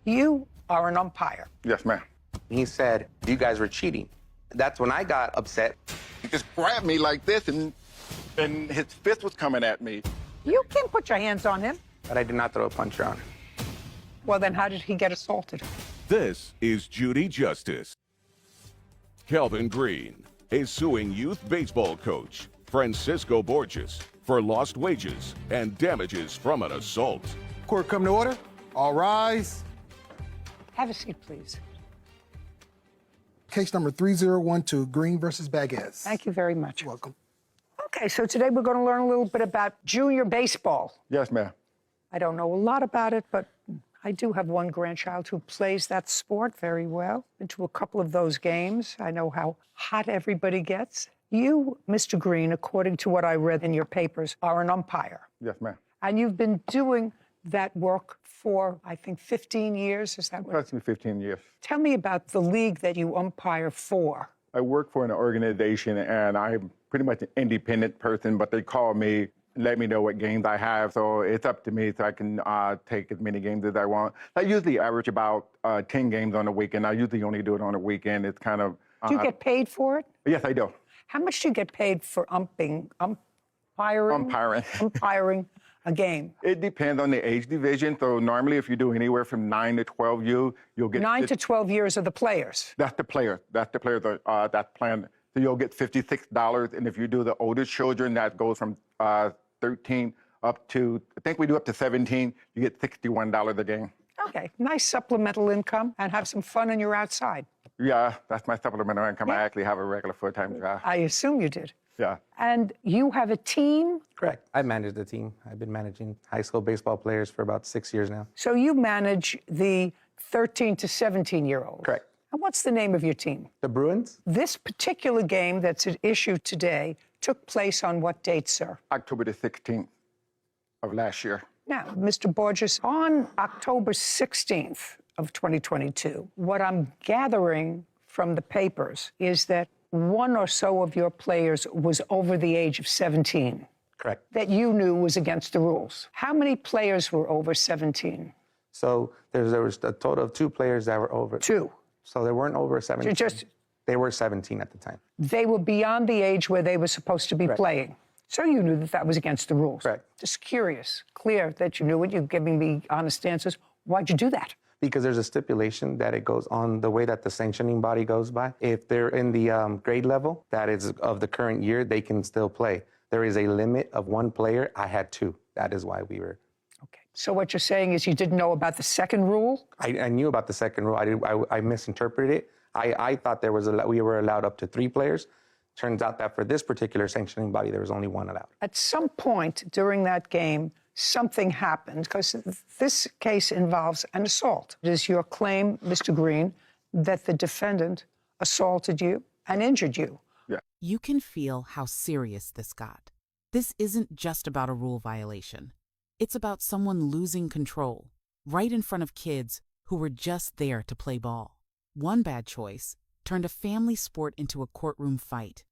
You are an umpire. Yes, ma'am. He said, you guys were cheating. That's when I got upset. He just grabbed me like this, and his fist was coming at me. You can put your hands on him. But I did not throw a punch, Your Honor. Well, then how did he get assaulted? This is Judy Justice. Kelvin Green is suing youth baseball coach Francisco Borges for lost wages and damages from an assault. Court come to order. All rise. Have a seat, please. Case number 3012, Green versus Baguez. Thank you very much. You're welcome. Okay, so today we're going to learn a little bit about junior baseball. Yes, ma'am. I don't know a lot about it, but I do have one grandchild who plays that sport very well. Been to a couple of those games. I know how hot everybody gets. You, Mr. Green, according to what I read in your papers, are an umpire. Yes, ma'am. And you've been doing that work for, I think, 15 years. Is that what? Approximately 15 years. Tell me about the league that you umpire for. I work for an organization, and I'm pretty much an independent person, but they call me, let me know what games I have, so it's up to me, so I can take as many games as I want. I usually average about 10 games on a weekend. I usually only do it on a weekend. It's kind of... Do you get paid for it? Yes, I do. How much do you get paid for umpiring a game? It depends on the age division. So normally, if you do anywhere from 9 to 12, you'll get 9 to 12 years are the players. That's the player. That's the player that's playing. So you'll get $56, and if you do the older children, that goes from 13 up to, I think we do up to 17. You get $61 a game. Okay, nice supplemental income, and have some fun when you're outside. Yeah, that's my supplemental income. Yeah. I actually have a regular full-time job. I assume you did. Yeah. And you have a team? Correct. I managed the team. I've been managing high school baseball players for about 6 years now. So you manage the 13 to 17-year-olds? Correct. And what's the name of your team? The Bruins? This particular game that's at issue today took place on what date, sir? October the 16th of last year. Now, Mr. Borges, on October 16th of 2022, what I'm gathering from the papers is that one or so of your players was over the age of 17. Correct. That you knew was against the rules. How many players were over 17? So there was a total of 2 players that were over. 2. So they weren't over 17. They were 17 at the time. They were beyond the age where they were supposed to be Correct. playing. So you knew that that was against the rules. Correct. Just curious, clear that you knew it. You're giving me honest answers. Why'd you do that? Because there's a stipulation that it goes on the way that the sanctioning body goes by. If they're in the grade level that is of the current year, they can still play. There is a limit of 1 player. I had 2. That is why we were. Okay. So what you're saying is you didn't know about the second rule? I knew about the second rule. I misinterpreted it. I thought we were allowed up to 3 players. Turns out that for this particular sanctioning body, there was only 1 allowed. At some point during that game, something happened, because this case involves an assault. It is your claim, Mr. Green, that the defendant assaulted you and injured you. Yeah. You can feel how serious this got. This isn't just about a rule violation. It's about someone losing control, right in front of kids who were just there to play ball. One bad choice turned a family sport into a courtroom fight.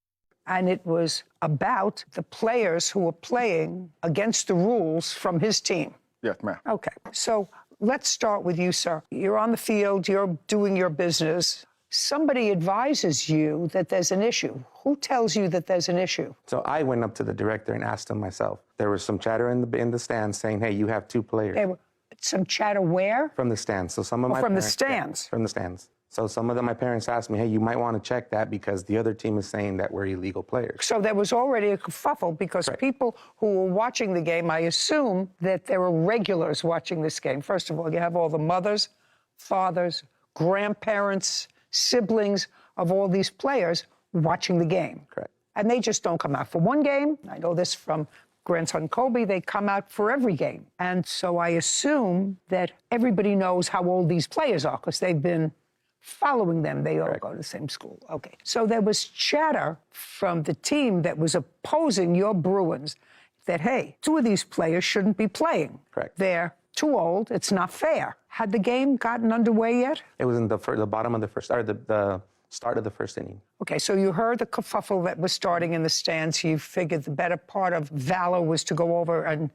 And it was about the players who were playing against the rules from his team. Yes, ma'am. Okay, so let's start with you, sir. You're on the field, you're doing your business. Somebody advises you that there's an issue. Who tells you that there's an issue? So I went up to the director and asked him myself. There was some chatter in the stands saying, hey, you have 2 players. There were some chatter where? From the stands. So some of my from the parents- stands? Yeah, from the stands. So some of my parents asked me, hey, you might want to check that because the other team is saying that we're illegal players. So there was already a kerfuffle because Right. people who were watching the game, I assume that there were regulars watching this game. First of all, you have all the mothers, fathers, grandparents, siblings of all these players watching the game. Correct. And they just don't come out for one game. I know this from grandson Kobe. They come out for every game. And so I assume that everybody knows how old these players are because they've been following them. They all Correct. go to the same school. Okay. So there was chatter from the team that was opposing your Bruins that, hey, 2 of these players shouldn't be playing. Correct. They're too old. It's not fair. Had the game gotten underway yet? It was in the bottom of the first, or the start of the first inning. Okay, so you heard the kerfuffle that was starting in the stands. You figured the better part of valor was to go over and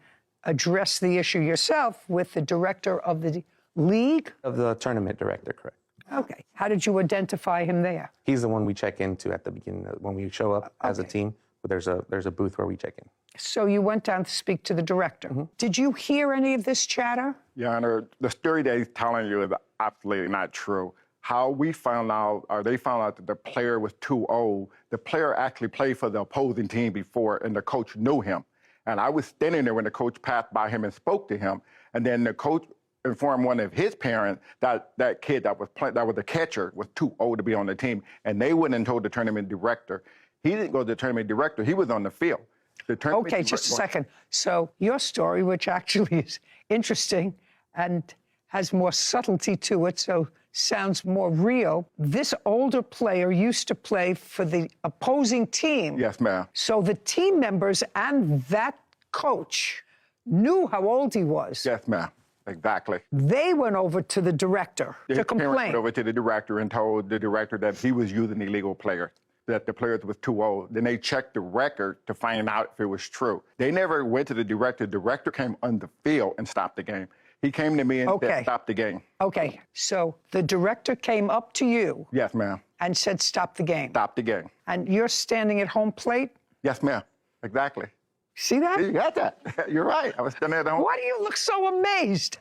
address the issue yourself with the director of the league? Of the tournament director, correct. Okay. How did you identify him there? He's the one we check into at the beginning. When we show up as a team, there's a booth where we check in. So you went down to speak to the director. Did you hear any of this chatter? Your Honor, the story that he's telling you is absolutely not true. How we found out, or they found out that the player was too old. The player actually played for the opposing team before, and the coach knew him. And I was standing there when the coach passed by him and spoke to him. And then the coach informed one of his parents that that kid that was the catcher was too old to be on the team. And they went and told the tournament director. He didn't go to the tournament director. He was on the field. Okay, just a second. So your story, which actually is interesting and has more subtlety to it, so sounds more real. This older player used to play for the opposing team. Yes, ma'am. So the team members and that coach knew how old he was. Yes, ma'am. Exactly. They went over to the director to complain. Went over to the director and told the director that he was using illegal players, that the players was too old. Then they checked the record to find out if it was true. They never went to the director. The director came on the field and stopped the game. He came to me and said, stop the game. Okay, so the director came up to you. Yes, ma'am. And said, stop the game. Stop the game. And you're standing at home plate? Yes, ma'am. Exactly. See that? You got that. You're right. I was standing at home. Why do you look so amazed?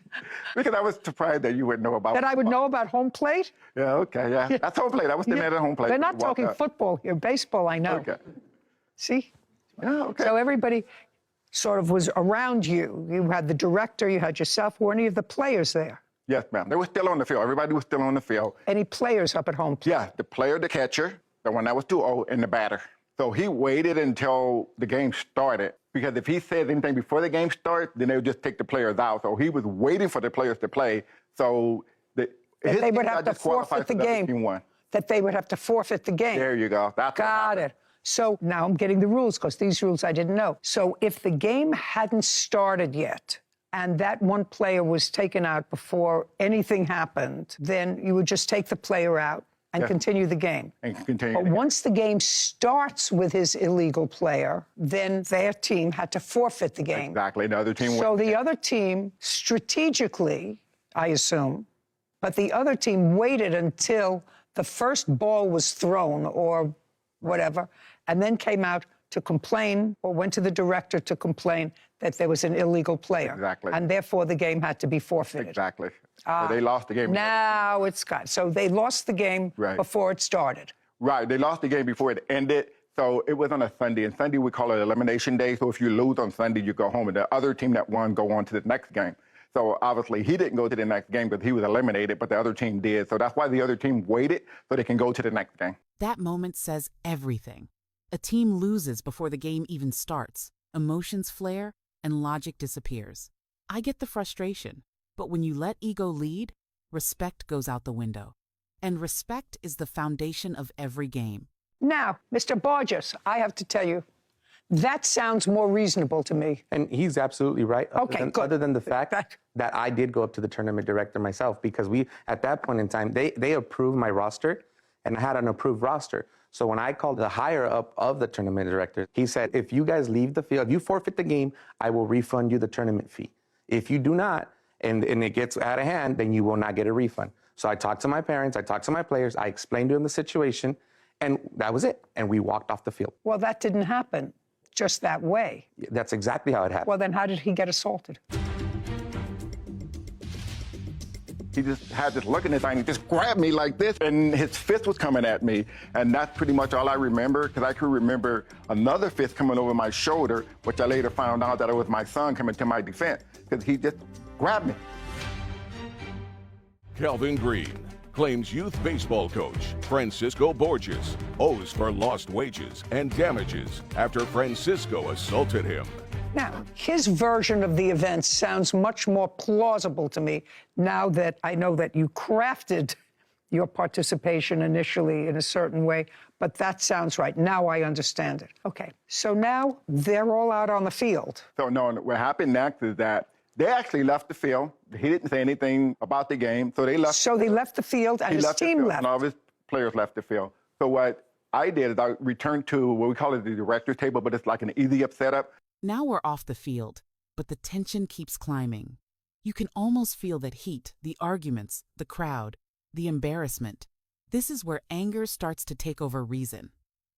Because I was surprised that you would know about that I would know about home plate? Yeah, okay, yeah. That's home plate. I was standing at home plate. They're not talking football here. Baseball, I know. Okay. See? Yeah, okay. So everybody sort of was around you. You had the director, you had yourself. Were any of the players there? Yes, ma'am. They were still on the field. Everybody was still on the field. Any players up at home plate? Yeah, the player, the catcher, the one that was too old, and the batter. So he waited until the game started, because if he said anything before the game started, then they would just take the players out. So he was waiting for the players to play. So they would have to forfeit the game. That they would have to forfeit the game. There you go. That's got it. So now I'm getting the rules, because these rules I didn't know. So if the game hadn't started yet, and that one player was taken out before anything happened, then you would just take the player out and continue the game. And continue. But once the game starts with his illegal player, then their team had to forfeit the game. Exactly. The other team. So the other team, strategically, I assume, but the other team waited until the first ball was thrown or whatever, and then came out to complain or went to the director to complain that there was an illegal player. Exactly. And therefore the game had to be forfeited. Exactly. So they lost the game. Now it's got. So they lost the game before it started. Right. They lost the game before it ended. So it was on a Sunday. And Sunday we call it elimination day. So if you lose on Sunday, you go home. And the other team that won go on to the next game. So obviously he didn't go to the next game because he was eliminated, but the other team did. So that's why the other team waited so they can go to the next game. That moment says everything. A team loses before the game even starts. Emotions flare and logic disappears. I get the frustration, but when you let ego lead, respect goes out the window. And respect is the foundation of every game. Now, Mr. Borges, I have to tell you, that sounds more reasonable to me. And he's absolutely right. Other than the fact that I did go up to the tournament director myself, because at that point in time, they approved my roster, and I had an approved roster. So when I called the higher up of the tournament director, he said, if you guys leave the field, if you forfeit the game, I will refund you the tournament fee. If you do not, and it gets out of hand, then you will not get a refund. So I talked to my parents, I talked to my players, I explained to them the situation, and that was it. And we walked off the field. Well, that didn't happen just that way. That's exactly how it happened. Well, then how did he get assaulted? He just had this look in his eye and he just grabbed me like this, and his fist was coming at me. And that's pretty much all I remember, because I could remember another fist coming over my shoulder, which I later found out that it was my son coming to my defense, because he just grabbed me. Calvin Green claims youth baseball coach Francisco Borges owes for lost wages and damages after Francisco assaulted him. Now, his version of the events sounds much more plausible to me now that I know that you crafted your participation initially in a certain way, but that sounds right. Now I understand it. Okay, so now they're all out on the field. So no, what happened next is that they actually left the field. He didn't say anything about the game, so they left. So they left the field and his team left. And all of his players left the field. So what I did is I returned to what we call it the director's table, but it's like an easy up setup. Now we're off the field, but the tension keeps climbing. You can almost feel that heat, the arguments, the crowd, the embarrassment. This is where anger starts to take over reason,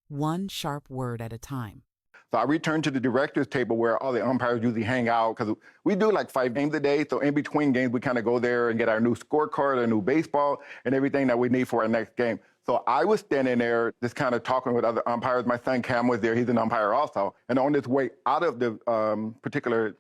one sharp word at a time. So I returned to the director's table where all the umpires usually hang out, because we do like 5 games a day. So in between games, we kind of go there and get our new scorecard, our new baseball, and everything that we need for our next game. So I was standing there just kind of talking with other umpires. My son Cam was there. He's an umpire also. And on this way out of the particular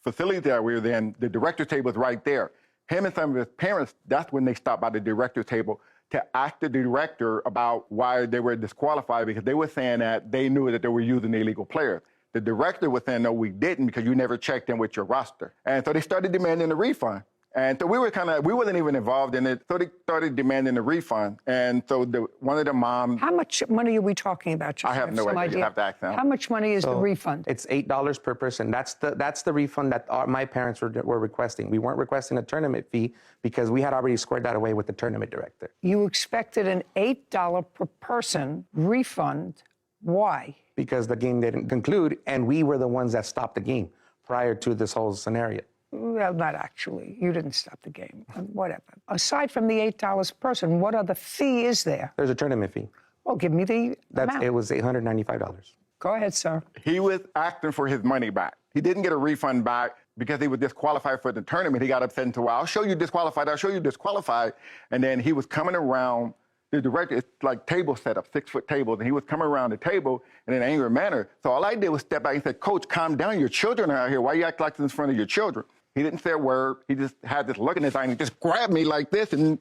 facility that we were in, the director's table was right there. Him and some of his parents, that's when they stopped by the director's table to ask the director about why they were disqualified, because they were saying that they knew that they were using illegal players. The director was saying, no, we didn't, because you never checked in with your roster. And so they started demanding a refund. And so we wasn't even involved in it. So they started demanding a refund. And so one of the moms. How much money are we talking about? Just I have no idea. You have to ask them. How much money is the refund? It's $8 per person. That's the refund that my parents were requesting. We weren't requesting a tournament fee because we had already squared that away with the tournament director. You expected an $8 per person refund. Why? Because the game didn't conclude, and we were the ones that stopped the game prior to this whole scenario. Well, not actually. You didn't stop the game. Whatever. Aside from the $8 per person, what other fee is there? There's a tournament fee. Well, give me the amount. It was $895. Go ahead, sir. He was asking for his money back. He didn't get a refund back because he was disqualified for the tournament. He got upset and said, well, I'll show you disqualified. I'll show you disqualified. And then he was coming around the director. It's like table setup, 6-foot tables. And he was coming around the table in an angry manner. So all I did was step back and said, Coach, calm down. Your children are out here. Why you act like this in front of your children? He didn't say a word. He just had this look in his eye and he just grabbed me like this, and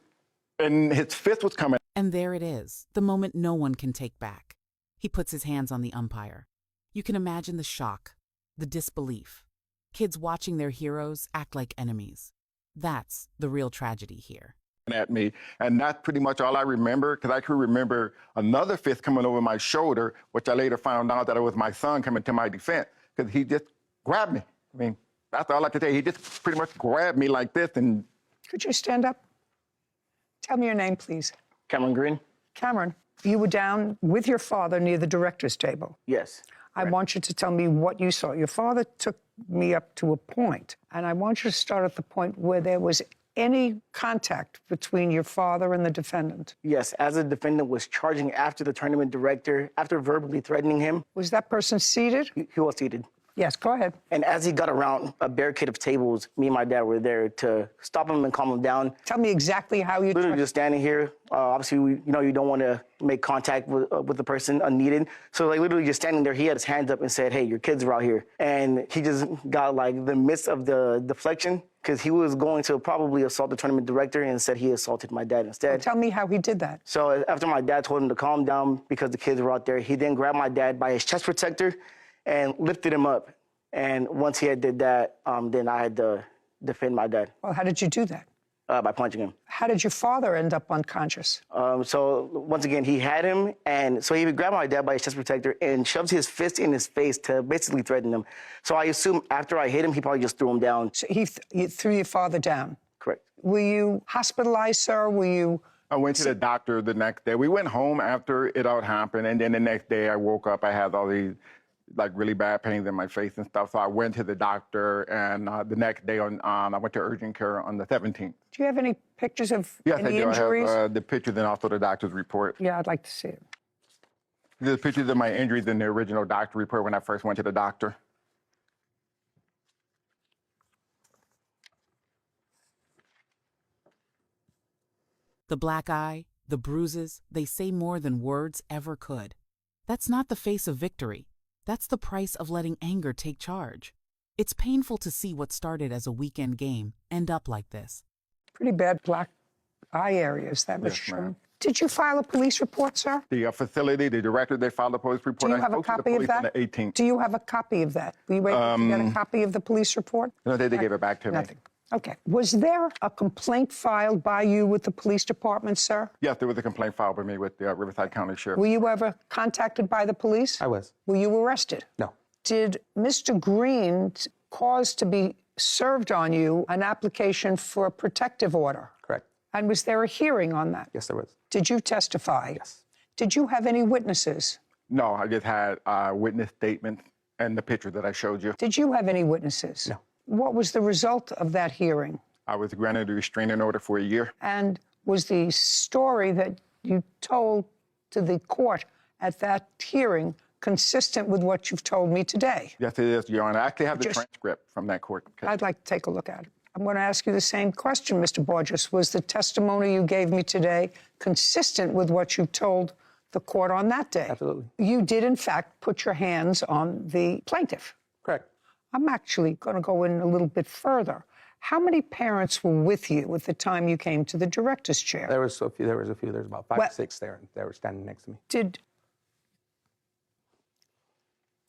his fist was coming. And there it is, the moment no one can take back. He puts his hands on the umpire. You can imagine the shock, the disbelief. Kids watching their heroes act like enemies. That's the real tragedy here. At me, and that's pretty much all I remember, because I could remember another fist coming over my shoulder, which I later found out that it was my son coming to my defense, because he just grabbed me. I mean, that's all I could say. He just pretty much grabbed me like this. And could you stand up? Tell me your name, please. Cameron Green? Cameron, you were down with your father near the director's table. Yes. I want you to tell me what you saw. Your father took me up to a point, and I want you to start at the point where there was any contact between your father and the defendant. Yes, as the defendant was charging after the tournament director, after verbally threatening him. Was that person seated? He was seated. Yes, go ahead. And as he got around a barricade of tables, me and my dad were there to stop him and calm him down. Tell me exactly how you... Literally just standing here. Obviously, you don't want to make contact with the person unneeded. So, like, literally just standing there, he had his hands up and said, hey, your kids are out here. And he just got, like, the midst of the deflection, because he was going to probably assault the tournament director, and said he assaulted my dad instead. Well, tell me how he did that. So after my dad told him to calm down because the kids were out there, he then grabbed my dad by his chest protector and lifted him up. And once he had did that, then I had to defend my dad. Well, how did you do that? By punching him. How did your father end up unconscious? So once again, he had him, and so he would grab my dad by his chest protector and shoves his fist in his face to basically threaten him. So I assume after I hit him, he probably just threw him down. So he threw your father down? Correct. Were you hospitalized, sir? Were you... I went to the doctor the next day. We went home after it all happened, and then the next day I woke up, I had all these like really bad pains in my face and stuff. So I went to the doctor, and the next day I went to urgent care on the 17th. Do you have any pictures of yes, any I do. injuries? I have the pictures and also the doctor's report. Yeah, I'd like to see it. There's pictures of my injuries in the original doctor report when I first went to the doctor. The black eye, the bruises, they say more than words ever could. That's not the face of victory. That's the price of letting anger take charge. It's painful to see what started as a weekend game end up like this. Pretty bad black eye areas, that was Yes, shown. ma'am. Did you file a police report, sir? The facility, the director, they filed a police report. Do you I have a spoke to the copy of police that? on the 18th. Do you have a copy of that? Were you able to get a copy of the police report? No, they gave it back to me. Nothing. Okay. Was there a complaint filed by you with the police department, sir? Yes, there was a complaint filed by me with the Riverside County Sheriff. Were you ever contacted by the police? I was. Were you arrested? No. Did Mr. Green cause to be served on you an application for a protective order? Correct. And was there a hearing on that? Yes, there was. Did you testify? Yes. Did you have any witnesses? No, I just had witness statements and the picture that I showed you. Did you have any witnesses? No. What was the result of that hearing? I was granted a restraining order for a year. And was the story that you told to the court at that hearing consistent with what you've told me today? Yes, it is, Your Honor. I actually have the Just- transcript from that court case. I'd like to take a look at it. I'm going to ask you the same question, Mr. Borges. Was the testimony you gave me today consistent with what you told the court on that day? Absolutely. You did, in fact, put your hands on the plaintiff. Correct. I'm actually going to go in a little bit further. How many parents were with you at the time you came to the director's chair? There was a few. There was about 5 or 6 there. They were standing next to me.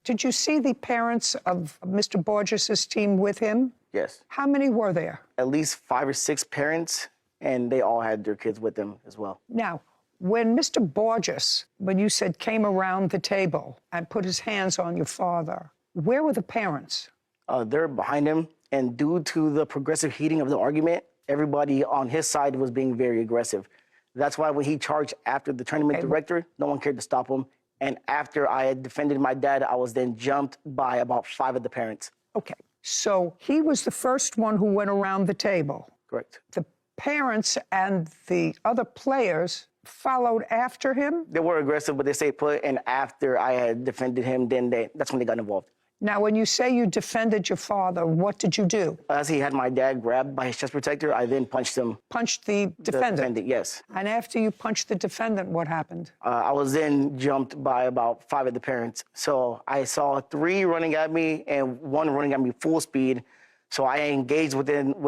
Did you see the parents of Mr. Borges' team with him? Yes. How many were there? At least 5 or 6 parents, and they all had their kids with them as well. Now, when Mr. Borges, when you said came around the table and put his hands on your father, where were the parents? They're behind him, and due to the progressive heating of the argument, everybody on his side was being very aggressive. That's why when he charged after the tournament director, no one cared to stop him. And after I had defended my dad, I was then jumped by about 5 of the parents. Okay, so he was the first one who went around the table. Correct. The parents and the other players followed after him? They were aggressive, but they stayed put. And after I had defended him, then that's when they got involved. Now, when you say you defended your father, what did you do? As he had my dad grabbed by his chest protector, I then punched him. Punched the defendant? Yes. And after you punched the defendant, what happened? I was then jumped by about 5 of the parents. So I saw 3 running at me and 1 running at me full speed. So I engaged with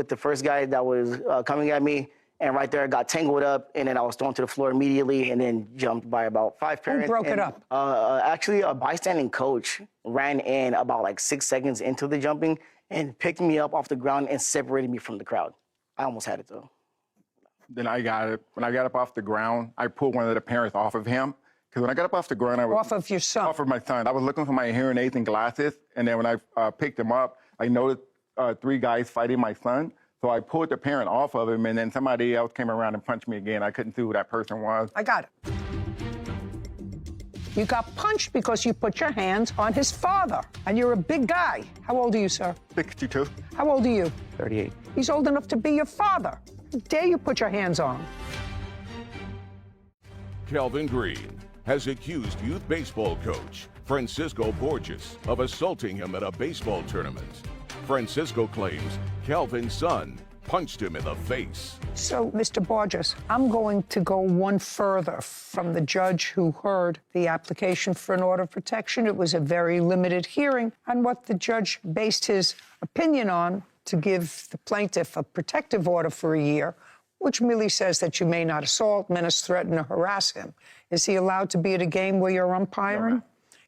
the first guy that was coming at me. And right there, I got tangled up, and then I was thrown to the floor immediately, and then jumped by about 5 parents. Who broke it up? Actually, a bystanding coach ran in about like 6 seconds into the jumping and picked me up off the ground and separated me from the crowd. I almost had it, though. Then I got it. When I got up off the ground, I pulled one of the parents off of him. Because when I got up off the ground, I was... Off of your son? Off of my son. I was looking for my hearing aids and glasses, and then when I picked him up, I noticed 3 guys fighting my son. So I pulled the parent off of him, and then somebody else came around and punched me again. I couldn't see who that person was. I got it. You got punched because you put your hands on his father, and you're a big guy. How old are you, sir? 62. How old are you? 38. He's old enough to be your father. How dare you put your hands on him? Calvin Green has accused youth baseball coach Francisco Borges of assaulting him at a baseball tournament. Francisco claims Calvin's son punched him in the face. So, Mr. Borges, I'm going to go one further from the judge who heard the application for an order of protection. It was a very limited hearing, and what the judge based his opinion on to give the plaintiff a protective order for a year, which merely says that you may not assault, menace, threaten, or harass him. Is he allowed to be at a game where you're umpiring? No,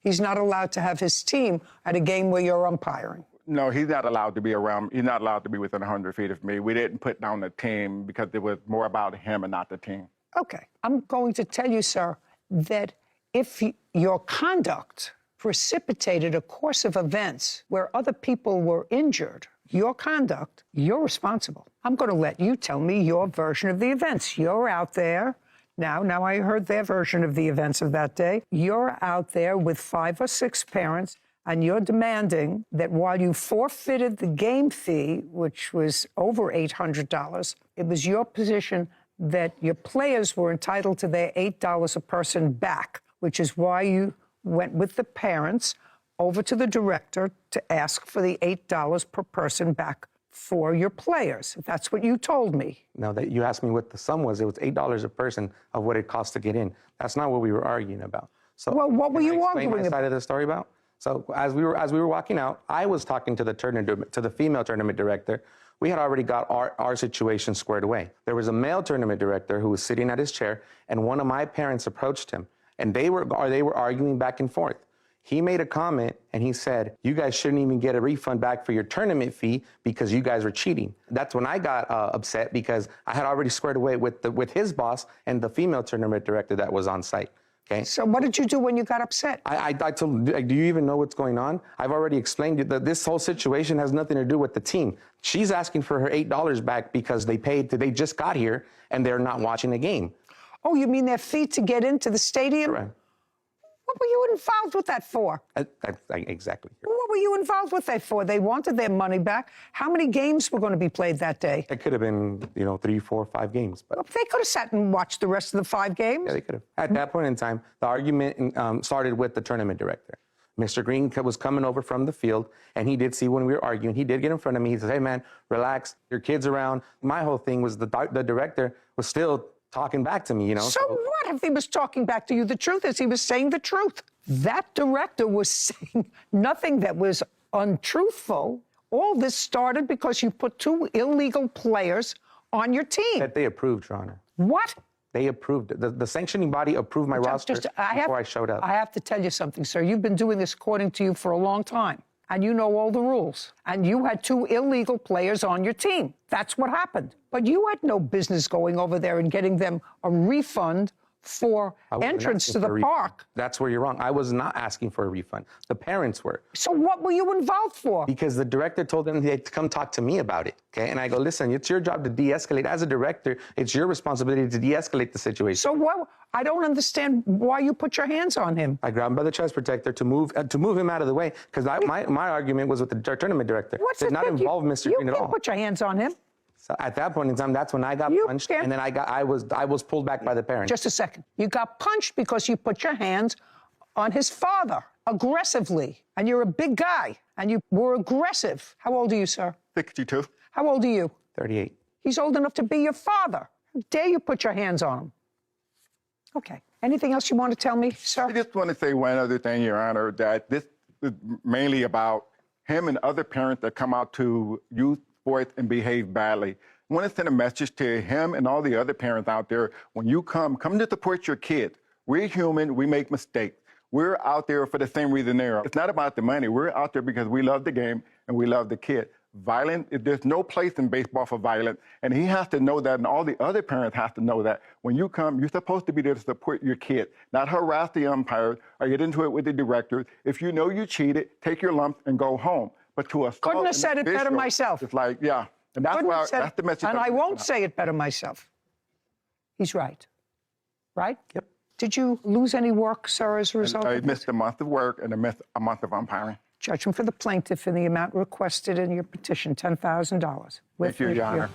he's not allowed to have his team at a game where you're umpiring. No, he's not allowed to be around. He's not allowed to be within 100 feet of me. We didn't put down the team because it was more about him and not the team. Okay. I'm going to tell you, sir, that if your conduct precipitated a course of events where other people were injured, your conduct, you're responsible. I'm going to let you tell me your version of the events. You're out there. Now I heard their version of the events of that day. You're out there with 5 or 6 parents, and you're demanding that while you forfeited the game fee, which was over $800, it was your position that your players were entitled to their $8 a person back, which is why you went with the parents over to the director to ask for the $8 per person back for your players. That's what you told me. No, that you asked me what the sum was. It was $8 a person of what it cost to get in. That's not what we were arguing about. So, well, what were you arguing about? My side of the story about? So as we were walking out, I was talking to the female tournament director. We had already got our situation squared away. There was a male tournament director who was sitting at his chair, and one of my parents approached him, and they were arguing back and forth. He made a comment, and he said, "You guys shouldn't even get a refund back for your tournament fee because you guys were cheating." That's when I got upset because I had already squared away with his boss and the female tournament director that was on site. Okay. So what did you do when you got upset? I told him, do you even know what's going on? I've already explained that this whole situation has nothing to do with the team. She's asking for her $8 back because they just got here and they're not watching the game. Oh, you mean their fee to get into the stadium? Correct. What were you involved with that for? Exactly. What were you involved with that for? They wanted their money back. How many games were going to be played that day? It could have been, 3, 4, 5 games. But They could have sat and watched the rest of the 5 games. yeah, they could have. At that point in time, the argument started with the tournament director. Mr. Green was coming over from the field, and he did see when we were arguing. He did get in front of me. He said, "Hey, man, relax. Your kid's around." My whole thing was the director was still talking back to me, So what if he was talking back to you? The truth is he was saying the truth. That director was saying nothing that was untruthful. All this started because you put 2 illegal players on your team. That they approved, Your Honor. What? They approved it. The sanctioning body approved my roster before I showed up. I have to tell you something, sir. You've been doing this according to you for a long time, and you know all the rules. And you had 2 illegal players on your team. That's what happened. But you had no business going over there and getting them a refund for entrance to the park. That's where you're wrong. I was not asking for a refund. The parents were. So what were you involved for? Because the director told them to come talk to me about it, okay? And I go, listen, it's your job to de-escalate. As a director, it's your responsibility to de-escalate the situation. So what? I don't understand why you put your hands on him. I grabbed him by the chest protector to move him out of the way, because my argument was with the tournament director. What's Did the not thing? involve Mr. Green at You all. can't put your hands on him. So at that point in time, that's when I got punched, and then I was pulled back by the parents. Just a second. You got punched because you put your hands on his father aggressively, and you're a big guy, and you were aggressive. How old are you, sir? 62. How old are you? 38. He's old enough to be your father. How dare you put your hands on him? Okay. Anything else you want to tell me, sir? I just want to say one other thing, Your Honor, that this is mainly about him and other parents that come out to youth sports and behave badly. I want to send a message to him and all the other parents out there. When you come to support your kids. We're human. We make mistakes. We're out there for the same reason they are. It's not about the money. We're out there because we love the game and we love the kid. There's no place in baseball for violence, and he has to know that, and all the other parents have to know that. When you come, you're supposed to be there to support your kid, not harass the umpires or get into it with the directors. If you know you cheated, take your lumps and go home. But to assault Couldn't have said it better myself. It's like, yeah. And that's why that's the message. And I won't say it better myself. He's right. Right? Yep. Did you lose any work, sir, as a result I of missed a month of work and I missed a month of umpiring. judgment for the plaintiff in the amount requested in your petition, $10,000. Thank you, Your Honor.